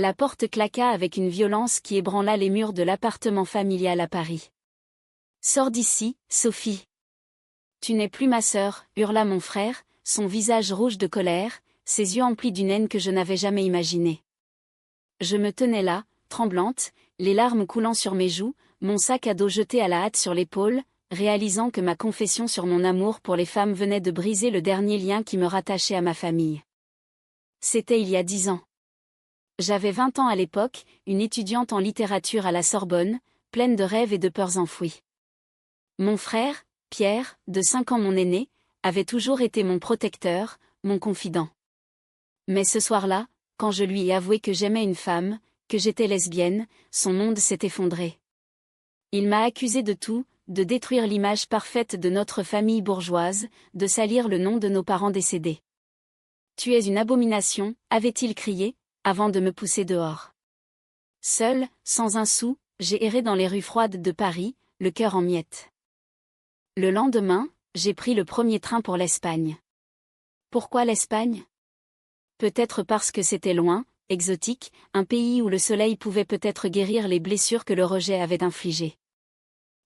La porte claqua avec une violence qui ébranla les murs de l'appartement familial à Paris. « Sors d'ici, Sophie. Tu n'es plus ma sœur » hurla mon frère, son visage rouge de colère, ses yeux emplis d'une haine que je n'avais jamais imaginée. Je me tenais là, tremblante, les larmes coulant sur mes joues, mon sac à dos jeté à la hâte sur l'épaule, réalisant que ma confession sur mon amour pour les femmes venait de briser le dernier lien qui me rattachait à ma famille. C'était il y a 10 ans. J'avais 20 ans à l'époque, une étudiante en littérature à la Sorbonne, pleine de rêves et de peurs enfouies. Mon frère, Pierre, de 5 ans mon aîné, avait toujours été mon protecteur, mon confident. Mais ce soir-là, quand je lui ai avoué que j'aimais une femme, que j'étais lesbienne, son monde s'est effondré. Il m'a accusé de tout, de détruire l'image parfaite de notre famille bourgeoise, de salir le nom de nos parents décédés. « Tu es une abomination » avait-il crié, avant de me pousser dehors. Seul, sans un sou, j'ai erré dans les rues froides de Paris, le cœur en miettes. Le lendemain, j'ai pris le premier train pour l'Espagne. Pourquoi l'Espagne ? Peut-être parce que c'était loin, exotique, un pays où le soleil pouvait peut-être guérir les blessures que le rejet avait infligées.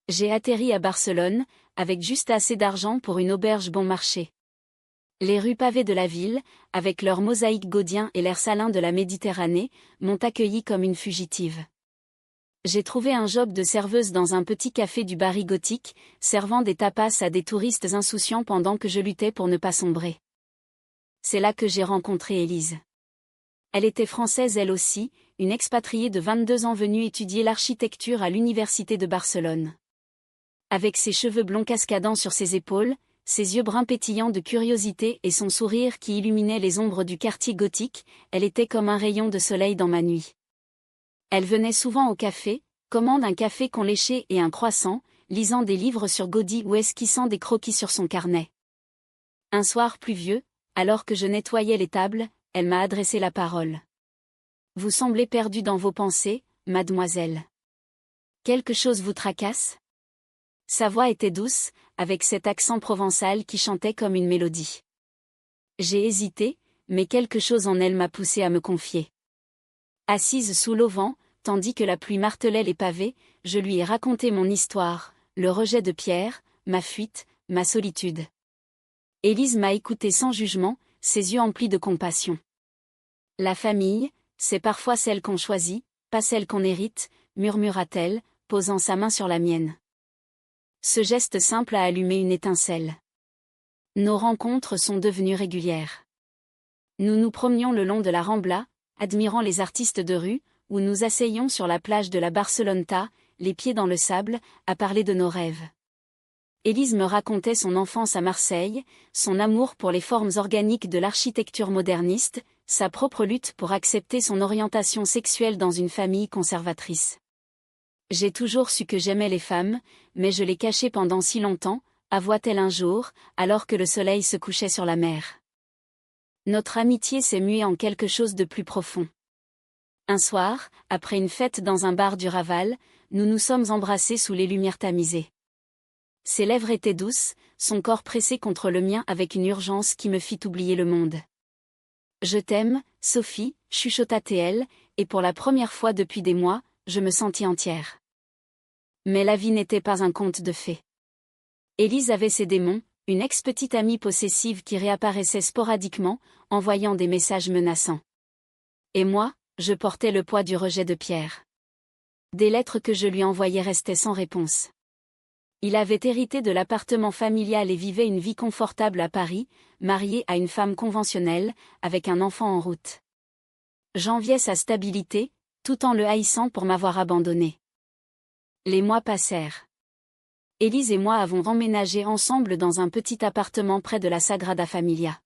J'ai atterri à Barcelone, avec juste assez d'argent pour une auberge bon marché. Les rues pavées de la ville, avec leurs mosaïques gaudiens et l'air salin de la Méditerranée, m'ont accueillie comme une fugitive. J'ai trouvé un job de serveuse dans un petit café du Barry gothique, servant des tapas à des touristes insouciants pendant que je luttais pour ne pas sombrer. C'est là que j'ai rencontré Élise. Elle était française elle aussi, une expatriée de 22 ans venue étudier l'architecture à l'université de Barcelone. Avec ses cheveux blonds cascadant sur ses épaules, ses yeux bruns pétillants de curiosité et son sourire qui illuminait les ombres du quartier gothique, elle était comme un rayon de soleil dans ma nuit. Elle venait souvent au café, commande un café con léché et un croissant, lisant des livres sur Gaudi ou esquissant des croquis sur son carnet. Un soir pluvieux, alors que je nettoyais les tables, elle m'a adressé la parole. « Vous semblez perdue dans vos pensées, mademoiselle. Quelque chose vous tracasse ?» Sa voix était douce, avec cet accent provençal qui chantait comme une mélodie. J'ai hésité, mais quelque chose en elle m'a poussé à me confier. Assise sous l'auvent, tandis que la pluie martelait les pavés, je lui ai raconté mon histoire, le rejet de Pierre, ma fuite, ma solitude. Élise m'a écouté sans jugement, ses yeux emplis de compassion. « La famille, c'est parfois celle qu'on choisit, pas celle qu'on hérite », murmura-t-elle, posant sa main sur la mienne. Ce geste simple a allumé une étincelle. Nos rencontres sont devenues régulières. Nous nous promenions le long de la Rambla, admirant les artistes de rue, ou nous asseyions sur la plage de la Barceloneta, les pieds dans le sable, à parler de nos rêves. Élise me racontait son enfance à Marseille, son amour pour les formes organiques de l'architecture moderniste, sa propre lutte pour accepter son orientation sexuelle dans une famille conservatrice. J'ai toujours su que j'aimais les femmes, mais je les cachais pendant si longtemps, avoua-t-elle un jour, alors que le soleil se couchait sur la mer. Notre amitié s'est muée en quelque chose de plus profond. Un soir, après une fête dans un bar du Raval, nous nous sommes embrassés sous les lumières tamisées. Ses lèvres étaient douces, son corps pressé contre le mien avec une urgence qui me fit oublier le monde. « Je t'aime, Sophie », chuchota-t-elle, et pour la première fois depuis des mois, je me sentis entière. Mais la vie n'était pas un conte de fées. Élise avait ses démons, une ex-petite amie possessive qui réapparaissait sporadiquement, envoyant des messages menaçants. Et moi, je portais le poids du rejet de Pierre. Des lettres que je lui envoyais restaient sans réponse. Il avait hérité de l'appartement familial et vivait une vie confortable à Paris, marié à une femme conventionnelle, avec un enfant en route. J'enviais sa stabilité, tout en le haïssant pour m'avoir abandonné. Les mois passèrent. Élise et moi avons emménagé ensemble dans un petit appartement près de la Sagrada Familia.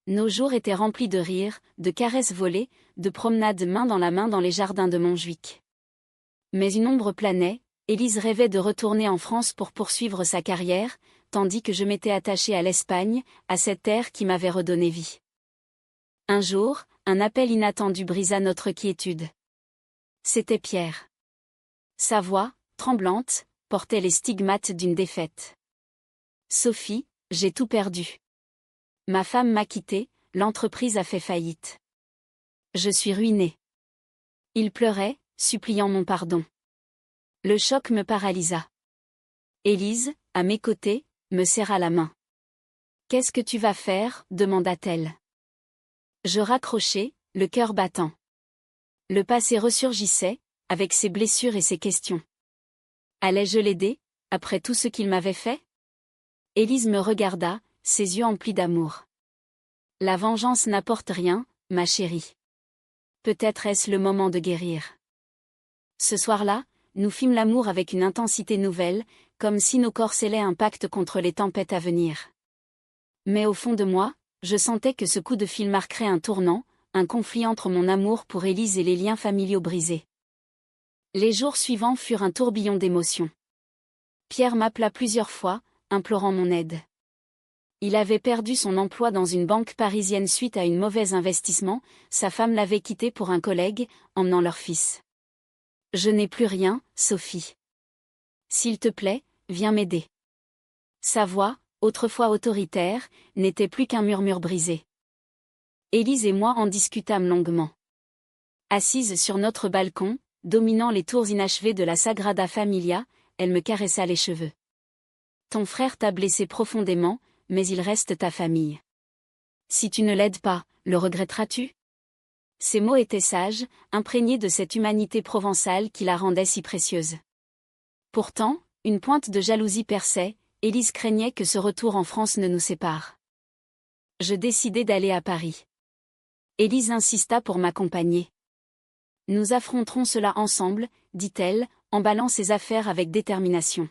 Nos jours étaient remplis de rires, de caresses volées, de promenades main dans la main dans les jardins de Montjuic. Mais une ombre planait, Élise rêvait de retourner en France pour poursuivre sa carrière, tandis que je m'étais attachée à l'Espagne, à cette terre qui m'avait redonné vie. Un jour, un appel inattendu brisa notre quiétude. C'était Pierre. Sa voix, tremblante, portait les stigmates d'une défaite. « Sophie, j'ai tout perdu. Ma femme m'a quittée, l'entreprise a fait faillite. Je suis ruinée. Il pleurait, suppliant mon pardon. Le choc me paralysa. Élise, à mes côtés, me serra la main. « Qu'est-ce que tu vas faire ?» demanda-t-elle. Je raccrochai, le cœur battant. Le passé ressurgissait, avec ses blessures et ses questions. Allais-je l'aider, après tout ce qu'il m'avait fait? Élise me regarda, ses yeux emplis d'amour. La vengeance n'apporte rien, ma chérie. Peut-être est-ce le moment de guérir. Ce soir-là, nous fîmes l'amour avec une intensité nouvelle, comme si nos corps scellaient un pacte contre les tempêtes à venir. Mais au fond de moi, je sentais que ce coup de fil marquerait un tournant, un conflit entre mon amour pour Élise et les liens familiaux brisés. Les jours suivants furent un tourbillon d'émotions. Pierre m'appela plusieurs fois, implorant mon aide. Il avait perdu son emploi dans une banque parisienne suite à un mauvais investissement, sa femme l'avait quitté pour un collègue, emmenant leur fils. « Je n'ai plus rien, Sophie. S'il te plaît, viens m'aider. » Sa voix, autrefois autoritaire, n'était plus qu'un murmure brisé. Élise et moi en discutâmes longuement. Assise sur notre balcon, dominant les tours inachevées de la Sagrada Familia, elle me caressa les cheveux. « Ton frère t'a blessé profondément, mais il reste ta famille. Si tu ne l'aides pas, le regretteras-tu ?» Ces mots étaient sages, imprégnés de cette humanité provençale qui la rendait si précieuse. Pourtant, une pointe de jalousie perçait, Élise craignait que ce retour en France ne nous sépare. Je décidai d'aller à Paris. Élise insista pour m'accompagner. « Nous affronterons cela ensemble, » dit-elle, emballant ses affaires avec détermination.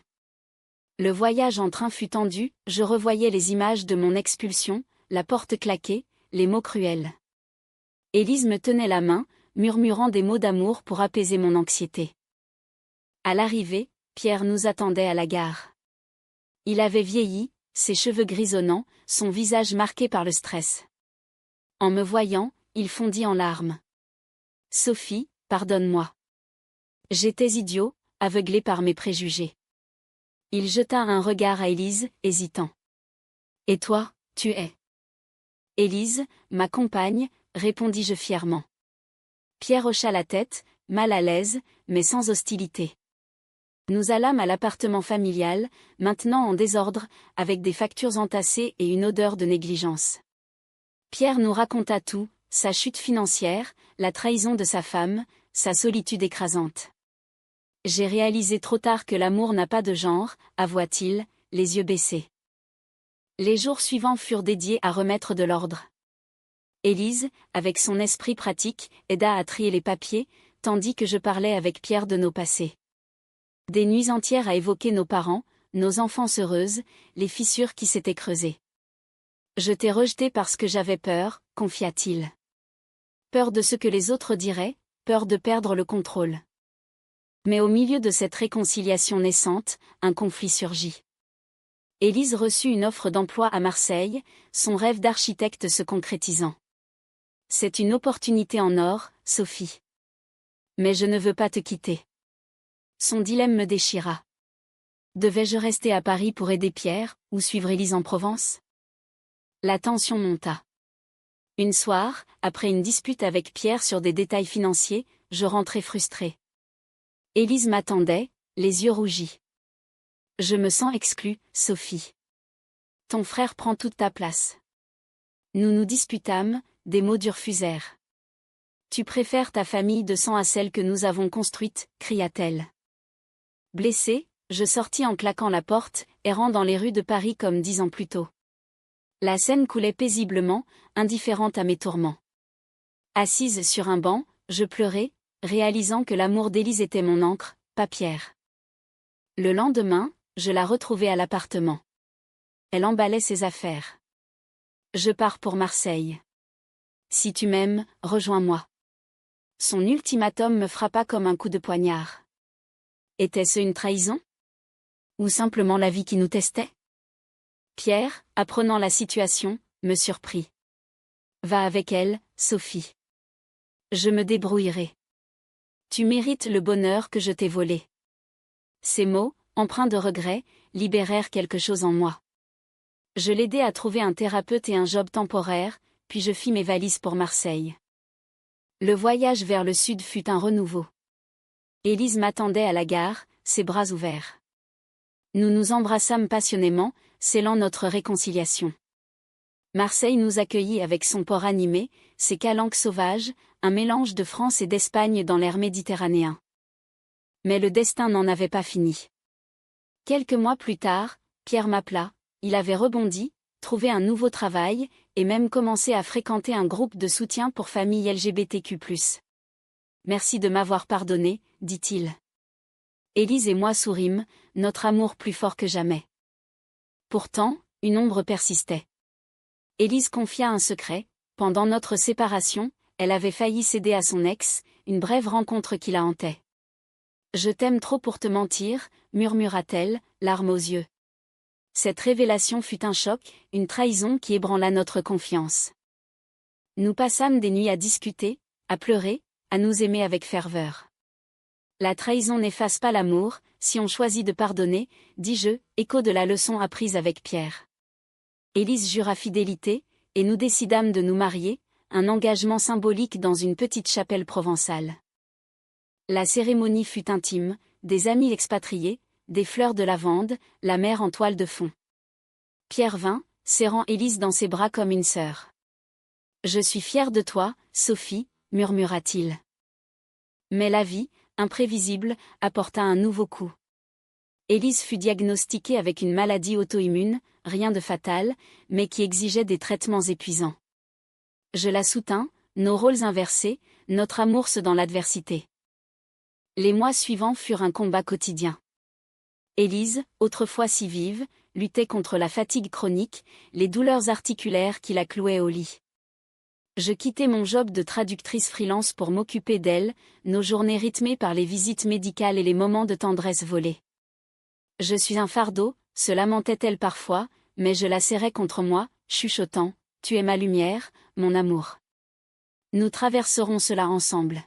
Le voyage en train fut tendu, je revoyais les images de mon expulsion, la porte claquée, les mots cruels. Élise me tenait la main, murmurant des mots d'amour pour apaiser mon anxiété. À l'arrivée, Pierre nous attendait à la gare. Il avait vieilli, ses cheveux grisonnants, son visage marqué par le stress. En me voyant, il fondit en larmes. « Sophie, pardonne-moi. J'étais idiot, aveuglé par mes préjugés. » Il jeta un regard à Élise, hésitant. « Et toi, tu es ?» « Élise, ma compagne, » répondis-je fièrement. Pierre hocha la tête, mal à l'aise, mais sans hostilité. Nous allâmes à l'appartement familial, maintenant en désordre, avec des factures entassées et une odeur de négligence. Pierre nous raconta tout, sa chute financière, la trahison de sa femme, sa solitude écrasante. J'ai réalisé trop tard que l'amour n'a pas de genre, avoua-t-il, les yeux baissés. Les jours suivants furent dédiés à remettre de l'ordre. Élise, avec son esprit pratique, aida à trier les papiers, tandis que je parlais avec Pierre de nos passés. Des nuits entières à évoquer nos parents, nos enfances heureuses, les fissures qui s'étaient creusées. « Je t'ai rejeté parce que j'avais peur », confia-t-il. Peur de ce que les autres diraient, peur de perdre le contrôle. Mais au milieu de cette réconciliation naissante, un conflit surgit. Élise reçut une offre d'emploi à Marseille, son rêve d'architecte se concrétisant. « C'est une opportunité en or, Sophie. Mais je ne veux pas te quitter. » Son dilemme me déchira. Devais-je rester à Paris pour aider Pierre, ou suivre Élise en Provence? La tension monta. Une soir, après une dispute avec Pierre sur des détails financiers, je rentrai frustrée. Élise m'attendait, les yeux rougis. « Je me sens exclue, Sophie. Ton frère prend toute ta place. » Nous nous disputâmes, des mots durs fusèrent. « Tu préfères ta famille de sang à celle que nous avons construite, » cria-t-elle. Blessée, je sortis en claquant la porte, errant dans les rues de Paris comme 10 ans plus tôt. La Seine coulait paisiblement, indifférente à mes tourments. Assise sur un banc, je pleurais, réalisant que l'amour d'Élise était mon encre, pas Pierre. Le lendemain, je la retrouvai à l'appartement. Elle emballait ses affaires. « Je pars pour Marseille. Si tu m'aimes, rejoins-moi. » Son ultimatum me frappa comme un coup de poignard. Était-ce une trahison? Ou simplement la vie qui nous testait? Pierre, apprenant la situation, me surprit. « Va avec elle, Sophie. Je me débrouillerai. Tu mérites le bonheur que je t'ai volé. » Ces mots, empreints de regret, libérèrent quelque chose en moi. Je l'aidai à trouver un thérapeute et un job temporaire, puis je fis mes valises pour Marseille. Le voyage vers le sud fut un renouveau. Élise m'attendait à la gare, ses bras ouverts. Nous nous embrassâmes passionnément, scellant notre réconciliation. Marseille nous accueillit avec son port animé, ses calanques sauvages, un mélange de France et d'Espagne dans l'air méditerranéen. Mais le destin n'en avait pas fini. Quelques mois plus tard, Pierre m'appela, il avait rebondi, trouvé un nouveau travail, et même commencé à fréquenter un groupe de soutien pour familles LGBTQ+. Merci de m'avoir pardonné, dit-il. Élise et moi sourîmes, notre amour plus fort que jamais. Pourtant, une ombre persistait. Élise confia un secret, pendant notre séparation, elle avait failli céder à son ex, une brève rencontre qui la hantait. « Je t'aime trop pour te mentir », murmura-t-elle, larmes aux yeux. Cette révélation fut un choc, une trahison qui ébranla notre confiance. Nous passâmes des nuits à discuter, à pleurer, à nous aimer avec ferveur. La trahison n'efface pas l'amour, si on choisit de pardonner, dis-je, écho de la leçon apprise avec Pierre. Élise jura fidélité, et nous décidâmes de nous marier, un engagement symbolique dans une petite chapelle provençale. La cérémonie fut intime, des amis expatriés, des fleurs de lavande, la mer en toile de fond. Pierre vint, serrant Élise dans ses bras comme une sœur. « Je suis fier de toi, Sophie », murmura-t-il. Mais la vie, imprévisible, apporta un nouveau coup. Élise fut diagnostiquée avec une maladie auto-immune, rien de fatal, mais qui exigeait des traitements épuisants. Je la soutins, nos rôles inversés, notre amour se dans l'adversité. Les mois suivants furent un combat quotidien. Élise, autrefois si vive, luttait contre la fatigue chronique, les douleurs articulaires qui la clouaient au lit. Je quittais mon job de traductrice freelance pour m'occuper d'elle, nos journées rythmées par les visites médicales et les moments de tendresse volés. « Je suis un fardeau », se lamentait-elle parfois, mais je la serrais contre moi, chuchotant, « Tu es ma lumière, mon amour. Nous traverserons cela ensemble. »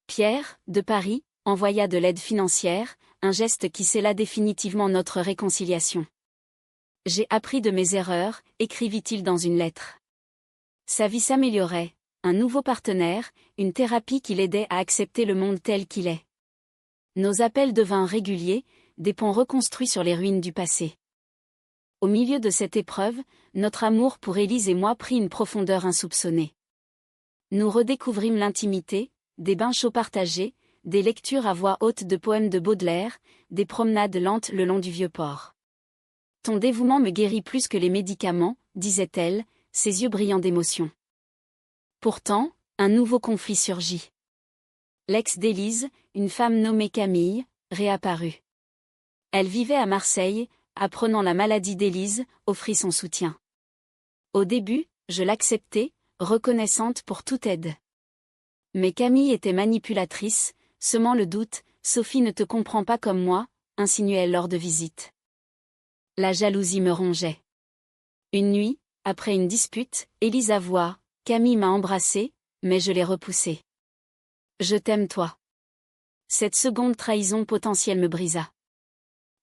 Pierre, de Paris, envoya de l'aide financière, un geste qui scella définitivement notre réconciliation. « J'ai appris de mes erreurs », écrivit-il dans une lettre. Sa vie s'améliorait, un nouveau partenaire, une thérapie qui l'aidait à accepter le monde tel qu'il est. Nos appels devinrent réguliers, des ponts reconstruits sur les ruines du passé. Au milieu de cette épreuve, notre amour pour Élise et moi prit une profondeur insoupçonnée. Nous redécouvrîmes l'intimité, des bains chauds partagés, des lectures à voix haute de poèmes de Baudelaire, des promenades lentes le long du vieux port. « Ton dévouement me guérit plus que les médicaments », disait-elle, ses yeux brillants d'émotion. Pourtant, un nouveau conflit surgit. L'ex d'Élise, une femme nommée Camille, réapparut. Elle vivait à Marseille, apprenant la maladie d'Élise, offrit son soutien. Au début, je l'acceptais, reconnaissante pour toute aide. Mais Camille était manipulatrice, semant le doute, « Sophie ne te comprend pas comme moi », insinuait-elle lors de visites. La jalousie me rongeait. Une nuit, après une dispute, Élise avoua, « Camille m'a embrassée, mais je l'ai repoussée. Je t'aime toi. » Cette seconde trahison potentielle me brisa.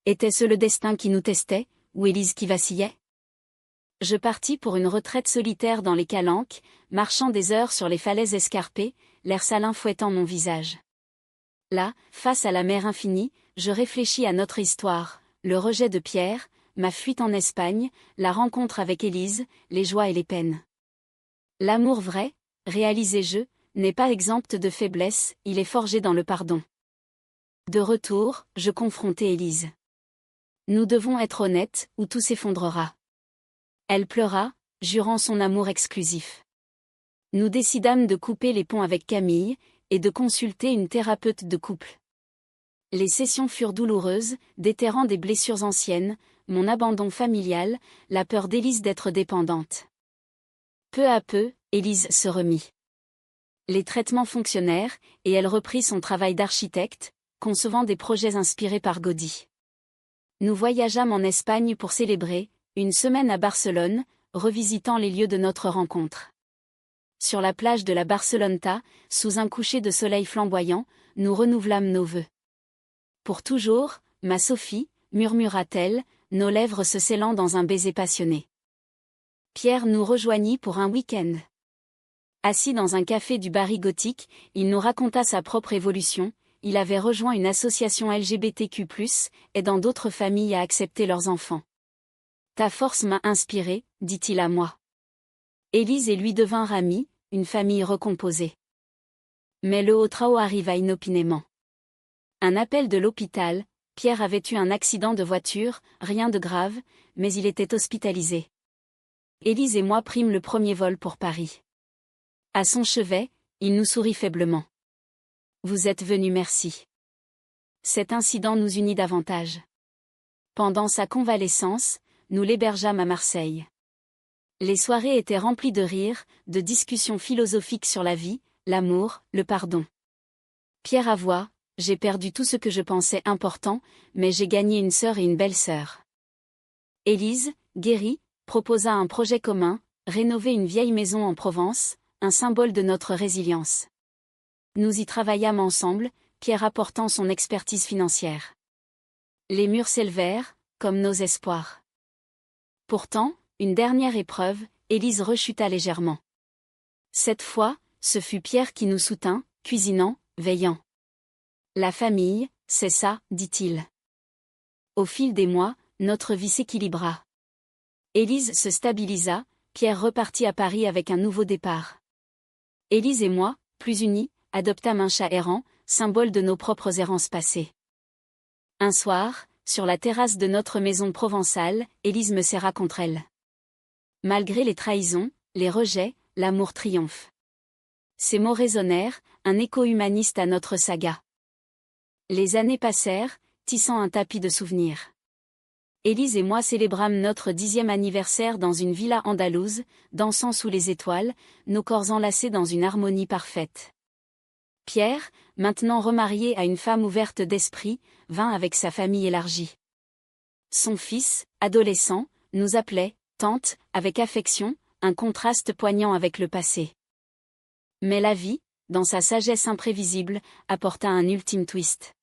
Était-ce le destin qui nous testait, ou Élise qui vacillait? Je partis pour une retraite solitaire dans les Calanques, marchant des heures sur les falaises escarpées, l'air salin fouettant mon visage. Là, face à la mer infinie, je réfléchis à notre histoire, le rejet de Pierre, ma fuite en Espagne, la rencontre avec Élise, les joies et les peines. L'amour vrai, réalisais-je, n'est pas exempt de faiblesse, il est forgé dans le pardon. De retour, je confrontai Élise. Nous devons être honnêtes, ou tout s'effondrera. Elle pleura, jurant son amour exclusif. Nous décidâmes de couper les ponts avec Camille, et de consulter une thérapeute de couple. Les sessions furent douloureuses, déterrant des blessures anciennes, mon abandon familial, la peur d'Élise d'être dépendante. Peu à peu, Élise se remit. Les traitements fonctionnèrent, et elle reprit son travail d'architecte, concevant des projets inspirés par Gaudí. Nous voyageâmes en Espagne pour célébrer, une semaine à Barcelone, revisitant les lieux de notre rencontre. Sur la plage de la Barceloneta, sous un coucher de soleil flamboyant, nous renouvelâmes nos vœux. Pour toujours, ma Sophie, murmura-t-elle, nos lèvres se scellant dans un baiser passionné. Pierre nous rejoignit pour un week-end. Assis dans un café du Barry gothique, il nous raconta sa propre évolution. Il avait rejoint une association LGBTQ+, aidant d'autres familles à accepter leurs enfants. Ta force m'a inspiré, dit-il à moi. Élise et lui devinrent amis, une famille recomposée. Mais le Haut-Trao arriva inopinément. Un appel de l'hôpital, Pierre avait eu un accident de voiture, rien de grave, mais il était hospitalisé. Élise et moi prîmes le premier vol pour Paris. À son chevet, il nous sourit faiblement. Vous êtes venu, merci. Cet incident nous unit davantage. Pendant sa convalescence, nous l'hébergeâmes à Marseille. Les soirées étaient remplies de rires, de discussions philosophiques sur la vie, l'amour, le pardon. Pierre avoua, j'ai perdu tout ce que je pensais important, mais j'ai gagné une sœur et une belle-sœur. Élise, guérie, proposa un projet commun, rénover une vieille maison en Provence, un symbole de notre résilience. Nous y travaillâmes ensemble, Pierre apportant son expertise financière. Les murs s'élevèrent, comme nos espoirs. Pourtant, une dernière épreuve, Élise rechuta légèrement. Cette fois, ce fut Pierre qui nous soutint, cuisinant, veillant. La famille, c'est ça, dit-il. Au fil des mois, notre vie s'équilibra. Élise se stabilisa, Pierre repartit à Paris avec un nouveau départ. Élise et moi, plus unis, adoptâmes un chat errant, symbole de nos propres errances passées. Un soir, sur la terrasse de notre maison provençale, Élise me serra contre elle. Malgré les trahisons, les rejets, l'amour triomphe. Ces mots résonnèrent, un écho humaniste à notre saga. Les années passèrent, tissant un tapis de souvenirs. Élise et moi célébrâmes notre 10e anniversaire dans une villa andalouse, dansant sous les étoiles, nos corps enlacés dans une harmonie parfaite. Pierre, maintenant remarié à une femme ouverte d'esprit, vint avec sa famille élargie. Son fils, adolescent, nous appelait « tante » avec affection, un contraste poignant avec le passé. Mais la vie, dans sa sagesse imprévisible, apporta un ultime twist.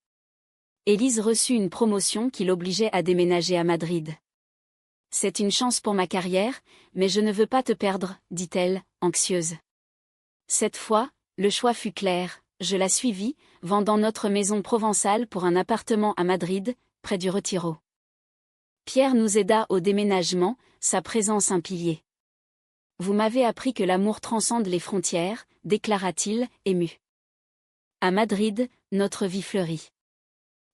Élise reçut une promotion qui l'obligeait à déménager à Madrid. « C'est une chance pour ma carrière, mais je ne veux pas te perdre, dit-elle, anxieuse. Cette fois, le choix fut clair, je la suivis, vendant notre maison provençale pour un appartement à Madrid, près du Retiro. Pierre nous aida au déménagement, sa présence un pilier. Vous m'avez appris que l'amour transcende les frontières, déclara-t-il, ému. À Madrid, notre vie fleurit.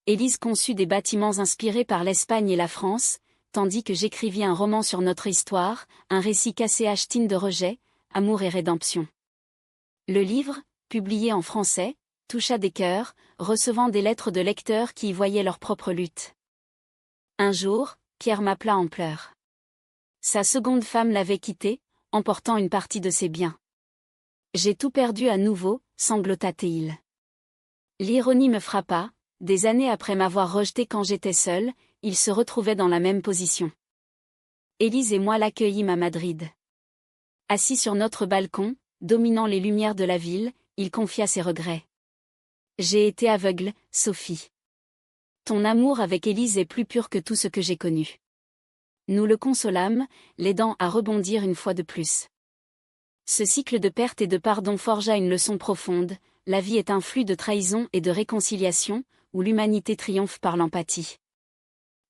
Élise conçut des bâtiments inspirés par l'Espagne et la France, tandis que j'écrivis un roman sur notre histoire, un récit cassé achetine de rejet, amour et rédemption. Le livre, publié en français, toucha des cœurs, recevant des lettres de lecteurs qui y voyaient leur propre lutte. Un jour, Pierre m'appela en pleurs. Sa seconde femme l'avait quitté, emportant une partie de ses biens. J'ai tout perdu à nouveau, sanglota-t-il. L'ironie me frappa, des années après m'avoir rejeté quand j'étais seule, il se retrouvait dans la même position. Élise et moi l'accueillîmes à Madrid. Assis sur notre balcon, dominant les lumières de la ville, il confia ses regrets. J'ai été aveugle, Sophie. Ton amour avec Élise est plus pur que tout ce que j'ai connu. Nous le consolâmes, l'aidant à rebondir une fois de plus. Ce cycle de perte et de pardon forgea une leçon profonde, la vie est un flux de trahison et de réconciliation, où l'humanité triomphe par l'empathie.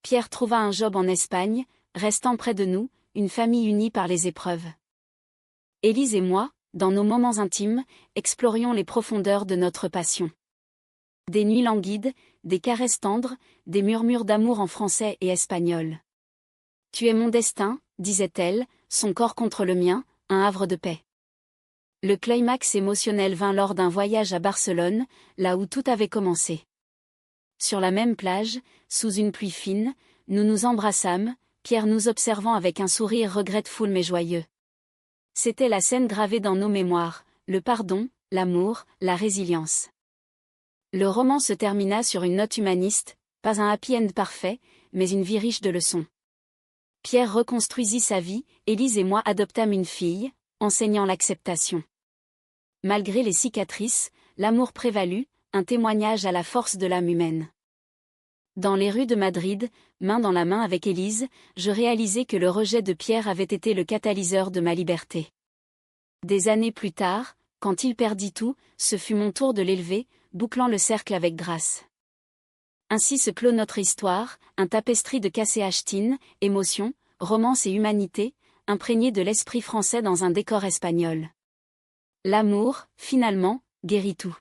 Pierre trouva un job en Espagne, restant près de nous, une famille unie par les épreuves. Élise et moi, dans nos moments intimes, explorions les profondeurs de notre passion. Des nuits languides, des caresses tendres, des murmures d'amour en français et espagnol. Tu es mon destin, disait-elle, son corps contre le mien, un havre de paix. Le climax émotionnel vint lors d'un voyage à Barcelone, là où tout avait commencé. Sur la même plage, sous une pluie fine, nous nous embrassâmes, Pierre nous observant avec un sourire regretful mais joyeux. C'était la scène gravée dans nos mémoires, le pardon, l'amour, la résilience. Le roman se termina sur une note humaniste, pas un happy end parfait, mais une vie riche de leçons. Pierre reconstruisit sa vie, Élise et moi adoptâmes une fille, enseignant l'acceptation. Malgré les cicatrices, l'amour prévalut, un témoignage à la force de l'âme humaine. Dans les rues de Madrid, main dans la main avec Élise, je réalisai que le rejet de Pierre avait été le catalyseur de ma liberté. Des années plus tard, quand il perdit tout, ce fut mon tour de l'élever, bouclant le cercle avec grâce. Ainsi se clôt notre histoire, un tapestry de Casséachtine, émotion, romance et humanité, imprégné de l'esprit français dans un décor espagnol. L'amour, finalement, guérit tout.